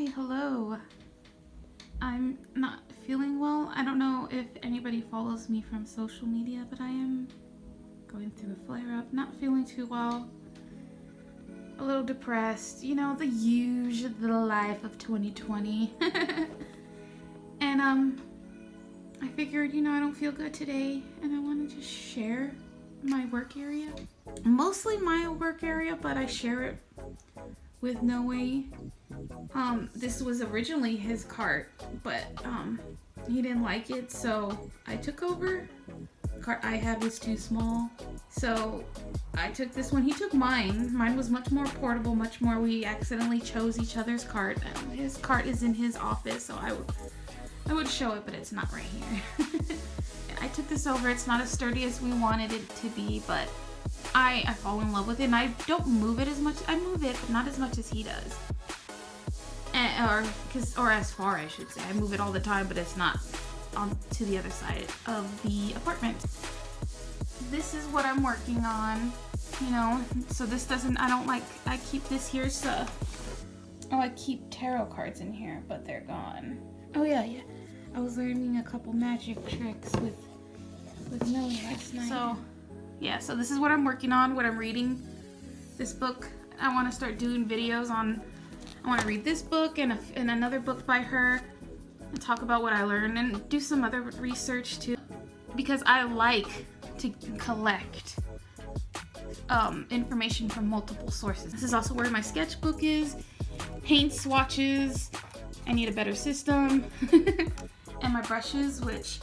Hi, hello. I'm not feeling well. I don't know if anybody follows me from social media, but I am going through a flare-up, not feeling too well. A little depressed, you know, the life of 2020. And I figured, you know, I don't feel good today and I want to just share my work area. Mostly my work area, but I share it with Noe. This was originally his cart, but he didn't like it, so I took over. The cart I had was too small, so I took this one. He took mine. Mine was much more portable, much more. We accidentally chose each other's cart. His cart is in his office, so I would show it, but it's not right here. I took this over. It's not as sturdy as we wanted it to be, but I fall in love with it, and I don't move it as much. I move it, but not as much as he does. Or as far, I should say. I move it all the time, but it's not on to the other side of the apartment. This is what I'm working on, you know. So this doesn't. I keep this here. So I keep tarot cards in here, but they're gone. Oh yeah. I was learning a couple magic tricks with Noe last night. So this is what I'm working on. What I'm reading. This book. I want to start doing videos on. I want to read this book and another book by her and talk about what I learned and do some other research too, because I like to collect information from multiple sources. This is also where my sketchbook is, paint swatches. I need a better system, and my brushes, which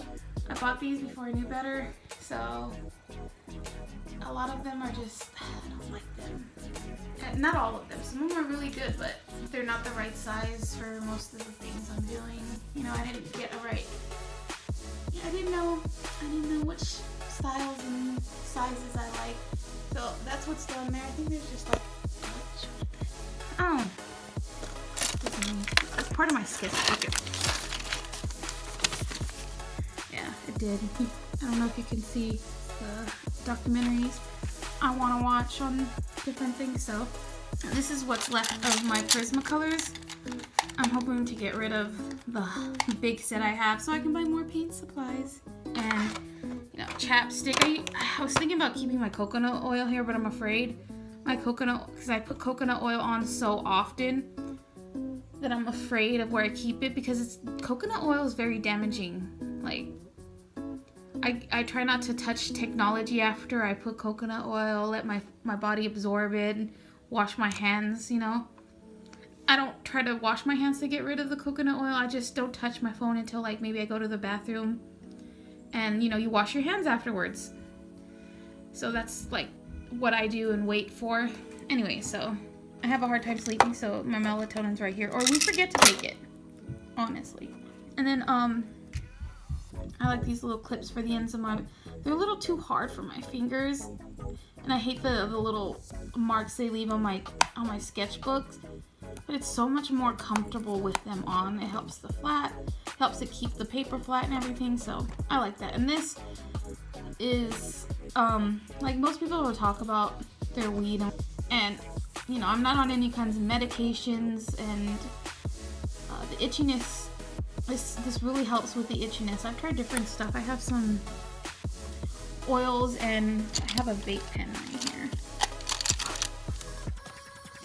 I bought these before I knew better, so a lot of them are just, I don't like them. Not all of them. Some of them are really good, but they're not the right size for most of the things I'm doing. You know, I didn't get a right. I didn't know which styles and sizes I like. So that's what's down there. I think there's just like, oh, that's part of my sketchbook. Yeah, it did. I don't know if you can see the documentaries I want to watch on different things. So this is what's left of my Prismacolors. I'm hoping to get rid of the big set I have so I can buy more paint supplies and, you know, chapstick. I was thinking about keeping my coconut oil here, but I'm afraid my coconut, because I put coconut oil on so often that I'm afraid of where I keep it, because coconut oil is very damaging. Like, I try not to touch technology after I put coconut oil, let my body absorb it, and wash my hands, you know. I don't try to wash my hands to get rid of the coconut oil. I just don't touch my phone until, like, maybe I go to the bathroom. And, you know, you wash your hands afterwards. So that's, like, what I do and wait for. Anyway, so I have a hard time sleeping, so my melatonin's right here. Or we forget to take it, honestly. And then, I like these little clips for the ends of my... They're a little too hard for my fingers. And I hate the little marks they leave on my sketchbooks. But it's so much more comfortable with them on. It helps the flat. Helps it keep the paper flat and everything. So I like that. And this is... like most people will talk about their weed. And, you know, I'm not on any kinds of medications. And the itchiness... This really helps with the itchiness. I've tried different stuff. I have some oils and I have a vape pen right here.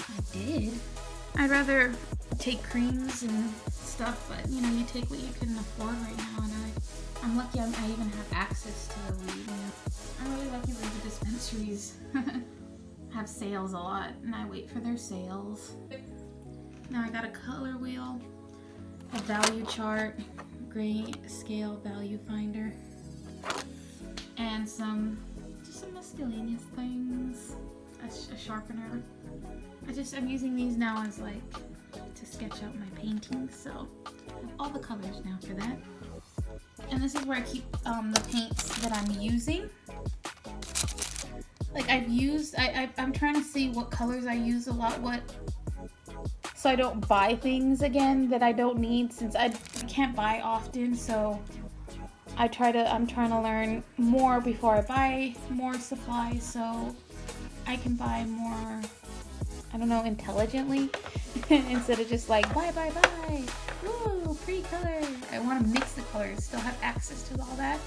I did. I'd rather take creams and stuff, but you know, you take what you can afford right now, and I'm lucky I even have access to the weed. You know? I'm really lucky that the dispensaries have sales a lot, and I wait for their sales. Now I got a color wheel, a value chart, gray scale value finder, and just some miscellaneous things, a sharpener. I'm using these now as like to sketch out my paintings, so I have all the colors now for that. And this is where I keep the paints that I'm using. Like I'm trying to see what colors I use a lot, so I don't buy things again that I don't need, since I can't buy often. So I'm trying to learn more before I buy more supplies, so I can buy more I don't know, intelligently instead of just like bye bye bye. Ooh, pretty color. I want to mix the colors, still have access to all that,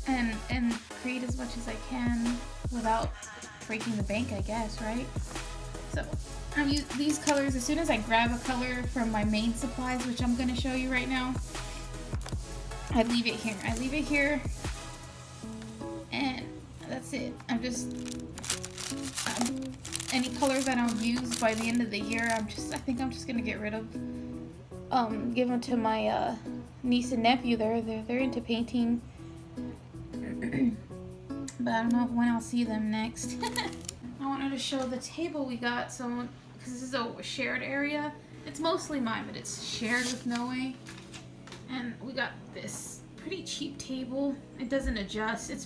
and create as much as I can without breaking the bank, I guess, right? So I use these colors as soon as I grab a color from my main supplies, which I'm going to show you right now. I leave it here, and that's it. I'm just any colors I don't use by the end of the year, I think I'm just gonna get rid of. Give them to my niece and nephew. They're into painting, but I don't know when I'll see them next. I wanted to show the table we got, so because this is a shared area. It's mostly mine, but it's shared with Noe. And we got this pretty cheap table. It doesn't adjust. It's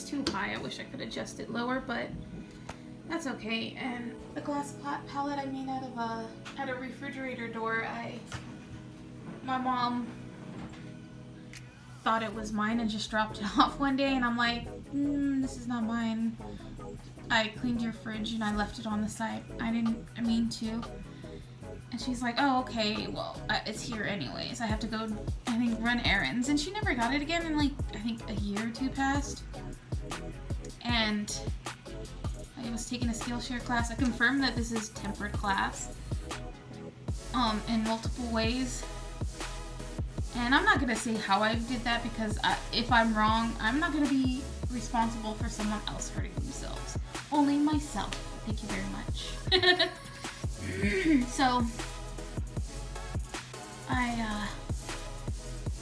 too high. I wish I could adjust it lower, but that's okay. And the glass palette I made out of a refrigerator door. My mom thought it was mine and just dropped it off one day, and I'm like, this is not mine. I cleaned your fridge and I left it on the side. I mean to. And she's like, oh, okay, well, it's here anyways. I have to go, I think, run errands. And she never got it again, and like, I think a year or two passed. And I was taking a Skillshare class. I confirmed that this is tempered class in multiple ways. And I'm not going to say how I did that, because if I'm wrong, I'm not going to be responsible for someone else hurting themselves. Only myself. Thank you very much. So, I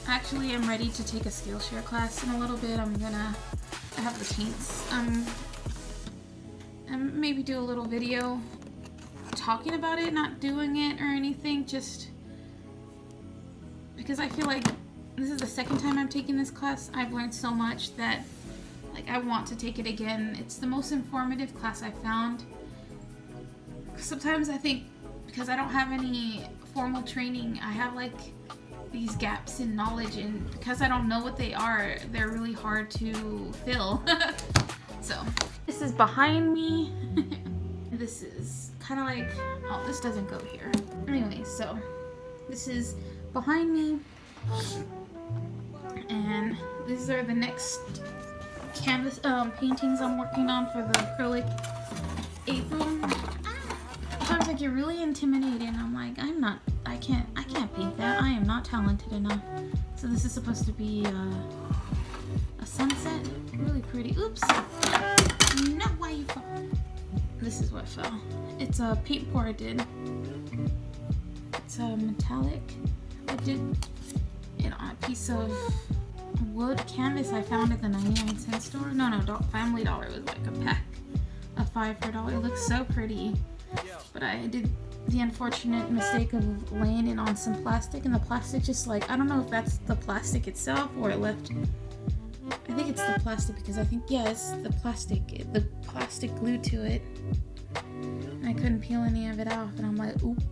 actually am ready to take a Skillshare class in a little bit. I have the paints. And maybe do a little video talking about it, not doing it or anything, just because I feel like this is the second time I'm taking this class. I've learned so much that, like, I want to take it again. It's the most informative class I've found. Sometimes I think because I don't have any formal training, I have like these gaps in knowledge, and because I don't know what they are, they're really hard to fill. So this is behind me. This is kind of like, oh, this doesn't go here. Anyway, so this is behind me, and these are the next canvas paintings I'm working on for the acrylic April. Sometimes I get really intimidated, and I'm like, I can't paint that. I am not talented enough. So this is supposed to be a sunset, really pretty. Oops, no, why you fall? This is what fell. It's a paint pour I did. It's a metallic. I did it on a piece of wood canvas I found at the 99-cent store. No, Family Dollar. It was like a pack of 5 for $1. It looks so pretty. But I did the unfortunate mistake of laying it on some plastic, and the plastic just, like, I don't know if that's the plastic itself or it left. I think it's the plastic, because I think, yeah, it's the plastic glued to it. And I couldn't peel any of it off, and I'm like, oop.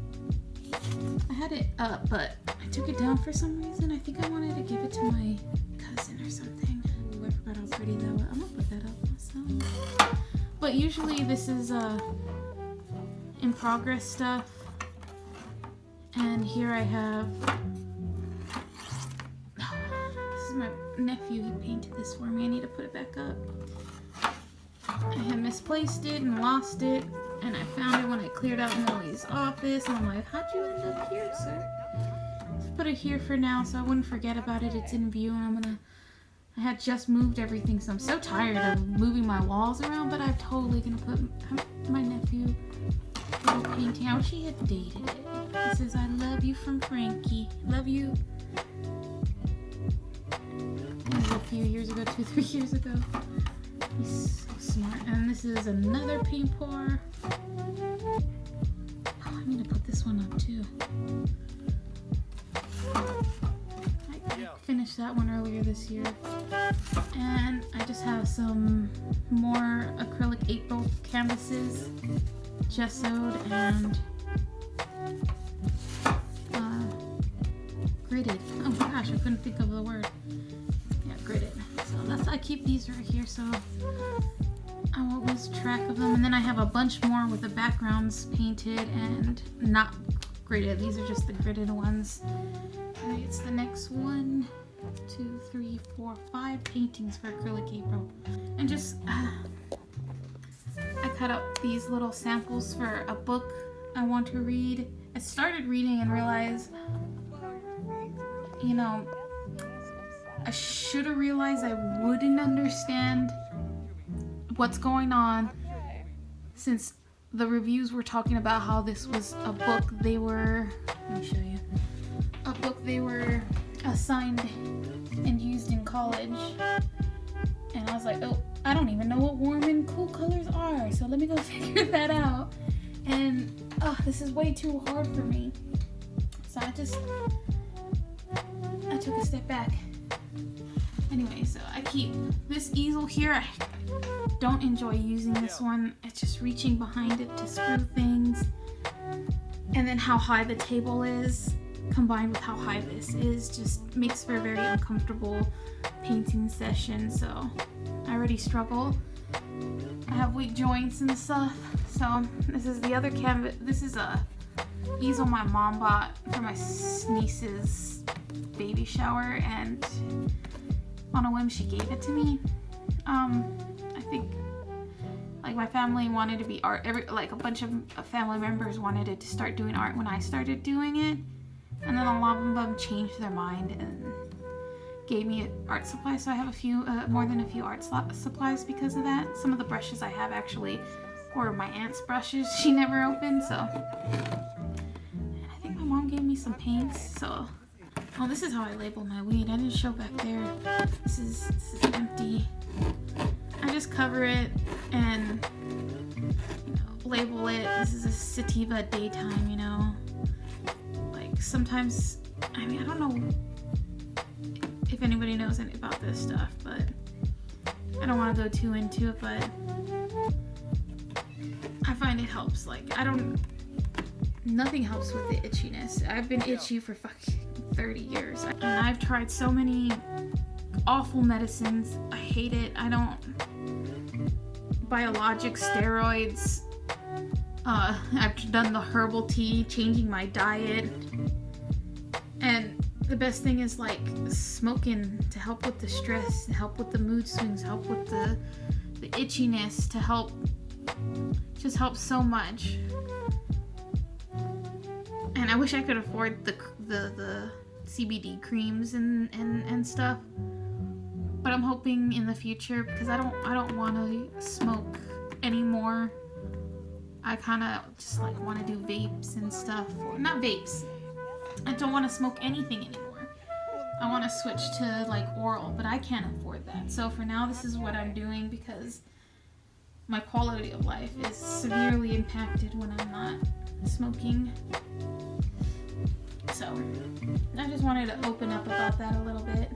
I had it up, but I took it down for some reason. I think I wanted to give it to my cousin or something. Ooh, I forgot how pretty that was. I'm gonna put that up myself. But usually this is in progress stuff. And here I have, this is my nephew. He painted this for me. I need to put it back up. I had misplaced it and lost it, and I found it when I cleared out Millie's office, and I'm like, how'd you end up here, sir? Let's put it here for now so I wouldn't forget about it. It's in view, and I had just moved everything, so I'm so tired of moving my walls around, but I'm totally gonna put my nephew little painting. I wish he had dated it. It says, I love you from Frankie. Love you. It was a few years ago, 2-3 years ago. He's so smart. And this is another paint pour. Oh, I need to put this one up too. I finished that one earlier this year. And I just have some more acrylic April canvases, gessoed and gridded. Oh my gosh, I couldn't think of the word. Yeah, gridded. So I keep these right here, so I always try track of them. And then I have a bunch more with the backgrounds painted and not gridded. These are just the gridded ones. And it's the next 1, 2, 3, 4, 5 paintings for Acrylic April. And just, I cut up these little samples for a book I want to read. I started reading and realized, you know, I should have realized I wouldn't understand what's going on, since the reviews were talking about how this was a book they were, let me show you, a book they were assigned and used in college. And I was like, oh, I don't even know what warm and cool colors are, so let me go figure that out. And this is way too hard for me. So I took a step back. Anyway, so I keep this easel here. I don't enjoy using this one. It's just reaching behind it to screw things. And then how high the table is combined with how high this is just makes for a very uncomfortable painting session. So I already struggle. I have weak joints and stuff. So this is the other canvas. This is a easel my mom bought for my niece's baby shower, and on a whim she gave it to me. I think like my family wanted to be art. A bunch of family members wanted it to start doing art when I started doing it, and then a lot of them changed their mind and gave me art supplies. So I have a few, more than a few art supplies because of that. Some of the brushes I have actually were my aunt's brushes she never opened. So and I think my mom gave me some paints. So oh, this is how I label my weed. I didn't show back there. This is empty. I just cover it and, you know, label it. This is a sativa daytime, you know. Like sometimes, I mean, I don't know if anybody knows anything about this stuff, but I don't want to go too into it, but I find it helps. Like, nothing helps with the itchiness. I've been itchy for fucking 30 years. And I've tried so many awful medicines. I hate it. I don't. Biologic steroids. I've done the herbal tea, changing my diet. And the best thing is like smoking to help with the stress, to help with the mood swings, help with the itchiness, to help, just helps so much. And I wish I could afford the CBD creams and stuff, but I'm hoping in the future, because I don't want to smoke anymore. I kind of just like want to do vapes and stuff, or not vapes. I don't want to smoke anything anymore. I want to switch to like oral, but I can't afford that. So for now, this is what I'm doing because my quality of life is severely impacted when I'm not smoking. So I just wanted to open up about that a little bit.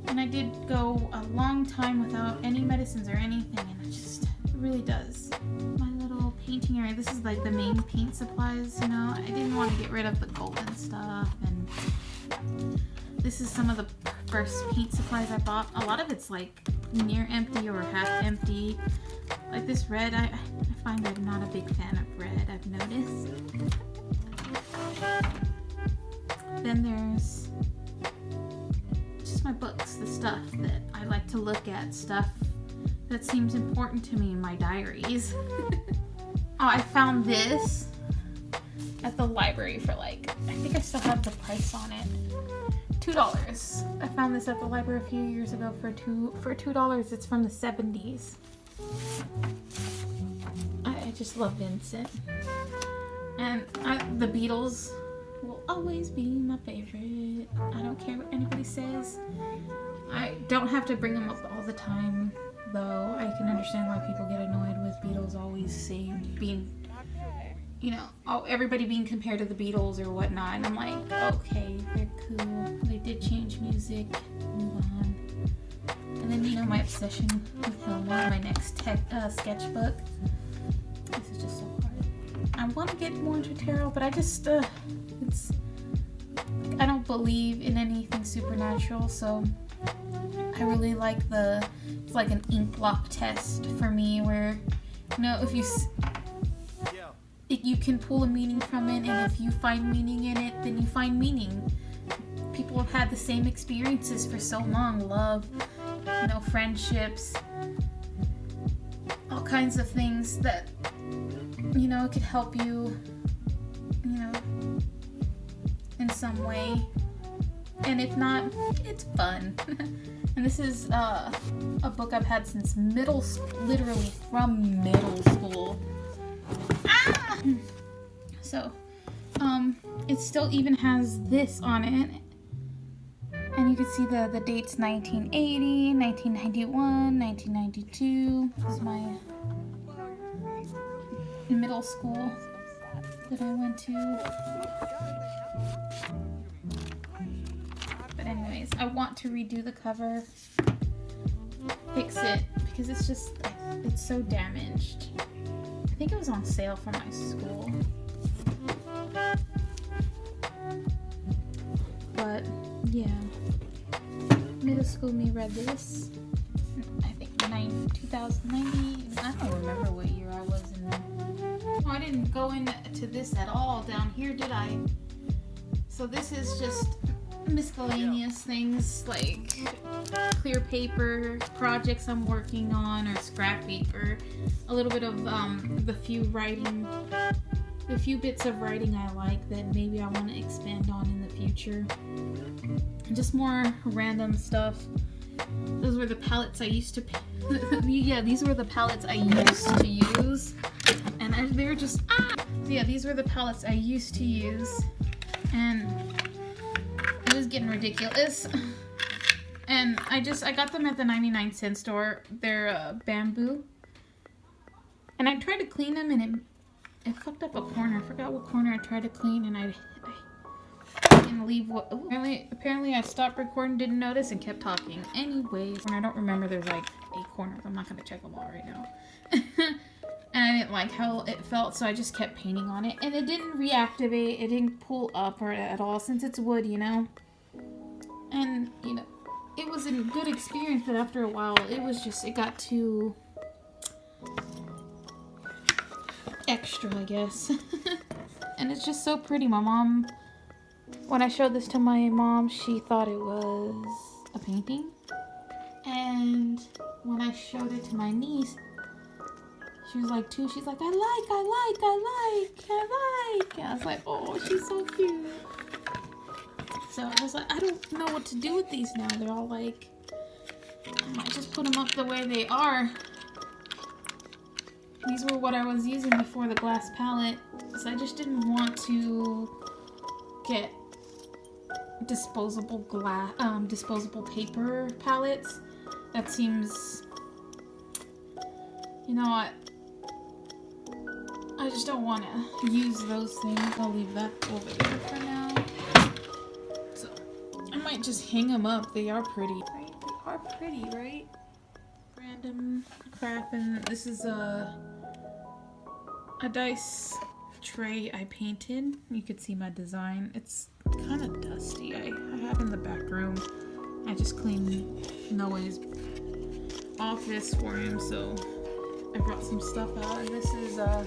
And I did go a long time without any medicines or anything, and it really does. My little painting area, this is like the main paint supplies, you know. I didn't want to get rid of the golden stuff, and this is some of the first paint supplies I bought. A lot of it's like near empty or half empty. Like this red, I find I'm not a big fan of red, I've noticed. Then there's just my books, the stuff that I like to look at, stuff that seems important to me in my diaries. Oh, I found this at the library for like, I think I still have the price on it. $2. I found this at the library a few years ago for $2. It's from the 70s. I just love Vincent. And the Beatles will always be my favorite. I don't care what anybody says. I don't have to bring them up all the time, though. I can understand why people get annoyed with Beatles always saying, being, you know, everybody being compared to the Beatles or whatnot. And I'm like, okay, they're cool. They did change music. Move on. And then, you know, my obsession with Hilma, my next sketchbook. This is just so hard. I want to get more into tarot, but I just, I don't believe in anything supernatural, so I really like the like an ink block test for me where, you know, if you can pull a meaning from it, and if you find meaning in it, then you find meaning. People have had the same experiences for so long. Love, you know, friendships, all kinds of things that, you know, could help you, you know, in some way. And if not, it's fun. And this is a book I've had since middle school, literally from middle school. Ah! So, it still even has this on it. And you can see the dates: 1980, 1991, 1992. This is my middle school that I went to. But anyways, I want to redo the cover, fix it, because it's so damaged. I think it was on sale for my school. But yeah, middle school me read this. I think 2090. I don't remember what year I was in. Oh, I didn't go into this at all down here, did I? So this is just miscellaneous things like clear paper, projects I'm working on, or scrap paper. A little bit of the few bits of writing I like that maybe I want to expand on in the future. And just more random stuff. Those were the palettes I used to yeah, these were the palettes I used to use. And they were just yeah, these were the palettes I used to use. And it was getting ridiculous. And I got them at the 99-cent store. They're bamboo. And I tried to clean them, and it fucked up a corner. I forgot what corner I tried to clean, and I didn't leave what. Apparently I stopped recording, didn't notice, and kept talking. Anyways, and I don't remember, there's like 8 corners. I'm not gonna check them all right now. And I didn't like how it felt, so I just kept painting on it, and it didn't reactivate. It didn't pull up or at all, since it's wood, you know. And you know, it was a good experience, but after a while, it got too extra, I guess. And it's just so pretty. My mom, when I showed this to my mom, she thought it was a painting. And when I showed it to my niece, she was like, too, she's like, I like. And I was like, oh, she's so cute. So I was like, I don't know what to do with these now. They're all like, I might just put them up the way they are. These were what I was using before the glass palette, so I just didn't want to get disposable paper palettes. That seems, you know what? I just don't want to use those things. I'll leave that over there for now. So I might just hang them up. They are pretty, right? They are pretty, right? Random crap. And this is a dice tray I painted. You could see my design. It's kind of dusty. I have in the back room. I just cleaned Noah's office for him, so I brought some stuff out. And this is a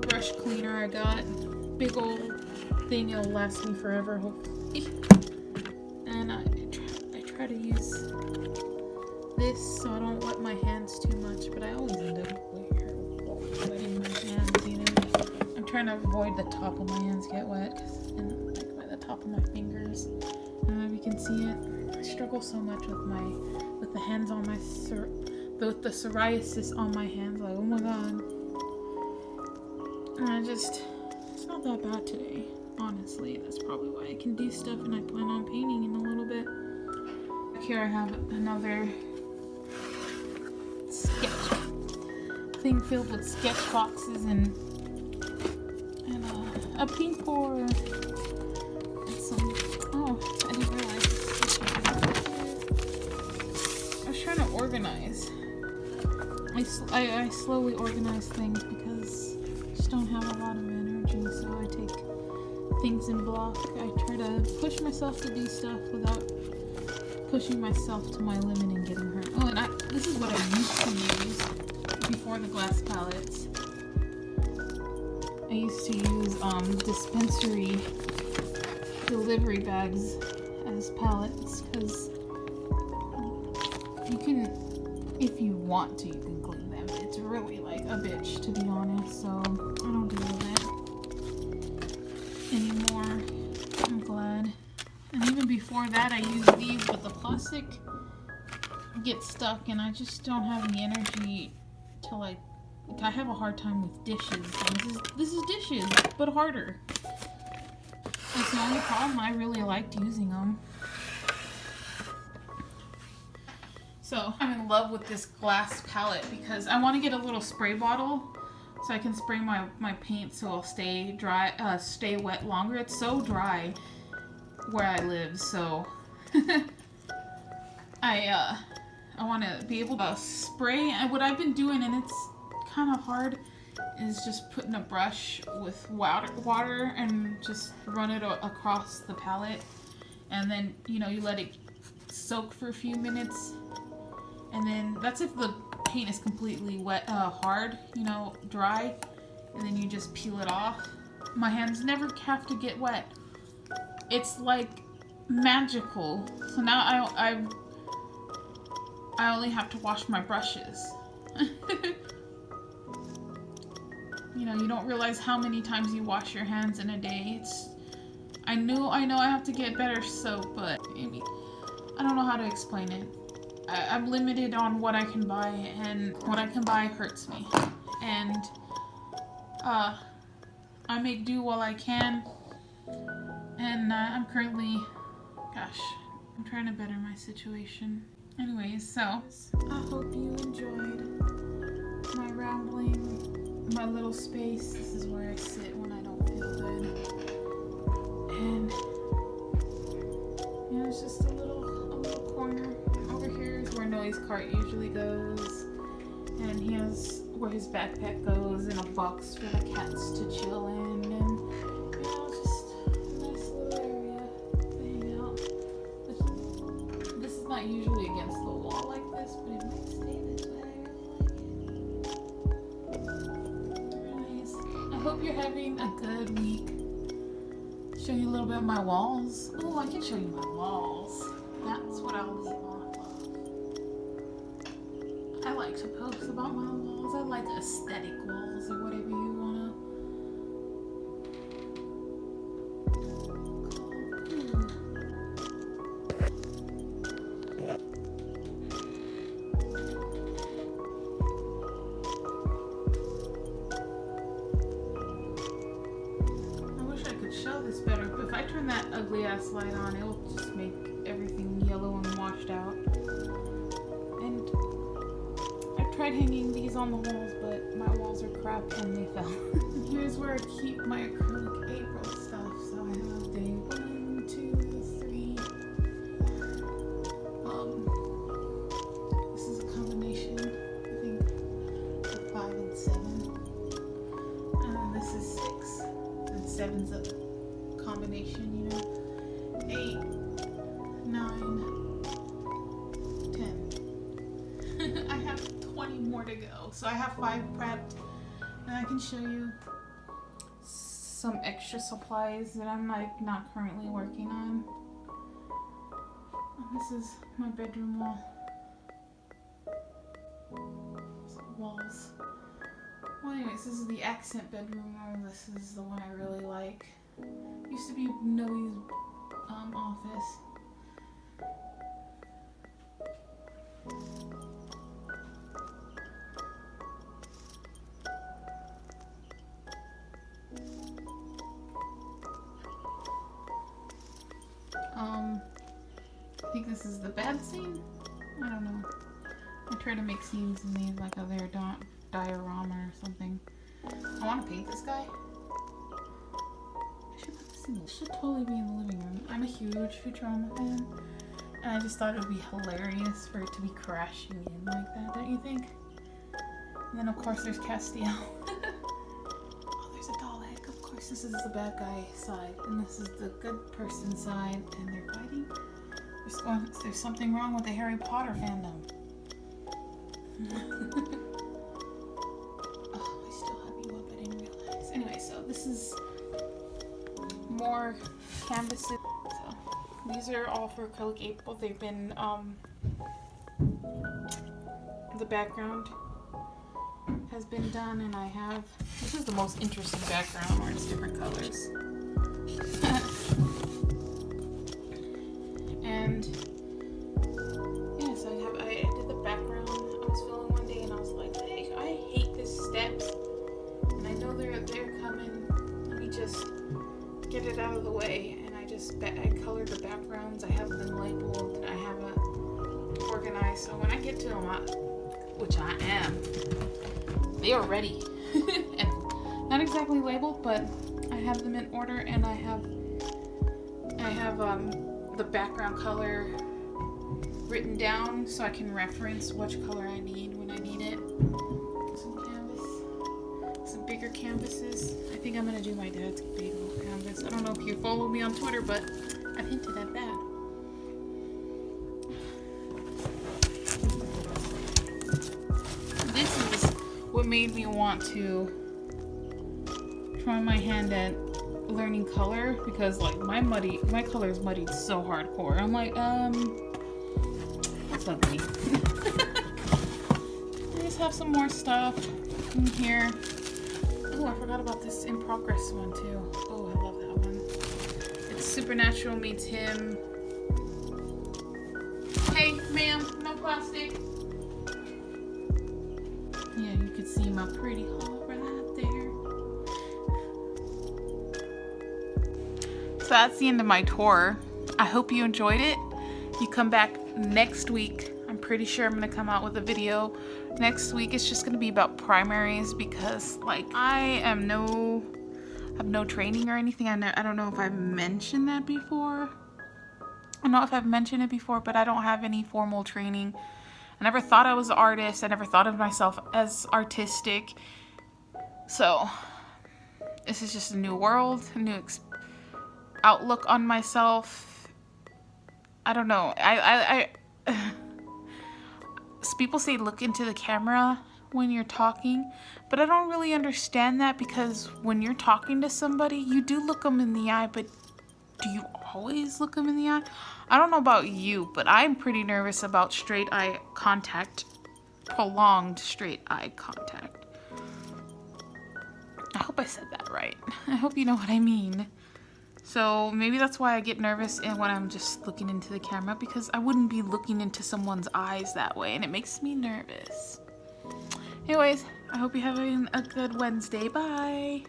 brush cleaner I got. Big old thing. It'll last me forever, hopefully. And I try to use this so I don't wet my hands too much, but I always end up wetting my hands, you know. I'm trying to avoid the top of my hands get wet, and like by the top of my fingers. You can see it. I struggle so much with the hands on my with the psoriasis on my hands. Like, oh my god. And it's not that bad today. Honestly, that's probably why I can do stuff, and I plan on painting in a little bit. Here I have another sketch thing filled with sketch boxes and a paint pour and some. Oh, I didn't realize this. I was trying to organize. I slowly organize things because I just don't have a lot of energy, so I take things in block. I try to push myself to do stuff without pushing myself to my limit and getting hurt. Oh, and this is what I used to use before the glass palettes. I used to use dispensary delivery bags as palettes because you can, if you want to, you can clean them. It's really like a bitch, to be honest, so I don't deal with it anymore. I'm glad. And even before that, I used these, but the plastic gets stuck and I just don't have the energy to like I have a hard time with dishes. And this is dishes, but harder. That's the only problem. I really liked using them. So I'm in love with this glass palette because I want to get a little spray bottle so I can spray my paint so it'll stay dry, stay wet longer. It's so dry where I live, so I want to be able to spray. And what I've been doing, and it's kind of hard, is just putting a brush with water and just run it across the palette, and then you let it soak for a few minutes, and then that's if the paint is completely wet, hard, dry, and then you just peel it off. My hands never have to get wet. It's like magical. So now I only have to wash my brushes. You don't realize how many times you wash your hands in a day. I know I have to get better soap, but I don't know how to explain it. I'm limited on what I can buy, and what I can buy hurts me. And I make do while I can. And I'm currently, I'm trying to better my situation. Anyways, so I hope you enjoyed my rambling. My little space. This is where I sit when I don't feel good. And it's just a little corner. Over here is where Noe's cart usually goes. And he has where his backpack goes, and a box for the cats to chill in, and just a nice little area to hang out. This is not usually against the wall like this, but it might stay this way. I hope you're having a good week. Show you a little bit of my walls. Oh, I can show you my walls. That's what I'll leave off of. I like to post about my walls. I like aesthetic walls, or whatever you wanna show this better, but if I turn that ugly ass light on, it'll just make everything yellow and washed out. And I've tried hanging these on the walls, but my walls are crap and they fell. Here's where I keep my acrylic April stuff. So I have day 1, 2, 3. This is a combination, I think, of 5 and 7. And then this is 6, and 7's a combination, 8, 9, 10. I have 20 more to go, so I have 5 prepped, and I can show you some extra supplies that I'm not currently working on. This is my bedroom wall. Walls. Well, anyways, this is the accent bedroom wall. This is the one I really like. Used to be Noe's office. I think this is the bad scene. I don't know. I try to make scenes in these like their diorama or something. I want to paint this guy. This should totally be in the living room. I'm a huge Futurama fan, and I just thought it would be hilarious for it to be crashing in like that, don't you think? And then of course there's Castiel. Oh, there's a Dalek. Of course this is the bad guy side, and this is the good person side, and they're fighting. There's something wrong with the Harry Potter fandom. Oh, I still have you up, I didn't realize. Anyway, so this is more canvases. So these are all for acrylic April. They've been the background has been done, and I have, this is the most interesting background where it's different colors. And yeah, so I did the background. I was filming one day and I was like, hey, I hate the steps, and I know they're coming. Let me just get it out of the way. And I colored the backgrounds. I have them labeled. I have it organized. So when I get to them, which I am, they are ready. And not exactly labeled, but I have them in order, and I have the background color written down so I can reference which color I need when I need it. Some canvas, some bigger canvases. I think I'm gonna do my dad's big old canvas. I don't know if you follow me on Twitter, but I've hinted at that. This is what made me want to try my hand at learning color, because like my color is muddied so hardcore. I'm like, that's ugly. I just have some more stuff in here. Oh, I forgot about this in progress one too. Oh, I love that one. It's Supernatural meets him. Hey, ma'am, no plastic. Yeah, you can see my pretty heart right there. So that's the end of my tour. I hope you enjoyed it. You come back next week. I'm pretty sure I'm gonna come out with a video next week. It's just gonna be about primaries, because like I have no training or anything. I don't know if I've mentioned that before. I don't know if I've mentioned it before, but I don't have any formal training. I never thought I was an artist. I never thought of myself as artistic. So this is just a new world, a new outlook on myself. I don't know. People say look into the camera when you're talking, but I don't really understand that, because when you're talking to somebody, you do look them in the eye, but do you always look them in the eye? I don't know about you, but I'm pretty nervous about straight eye contact, prolonged straight eye contact. I hope I said that right. I hope you know what I mean. So maybe that's why I get nervous when I'm just looking into the camera, because I wouldn't be looking into someone's eyes that way, and it makes me nervous. Anyways, I hope you're having a good Wednesday. Bye.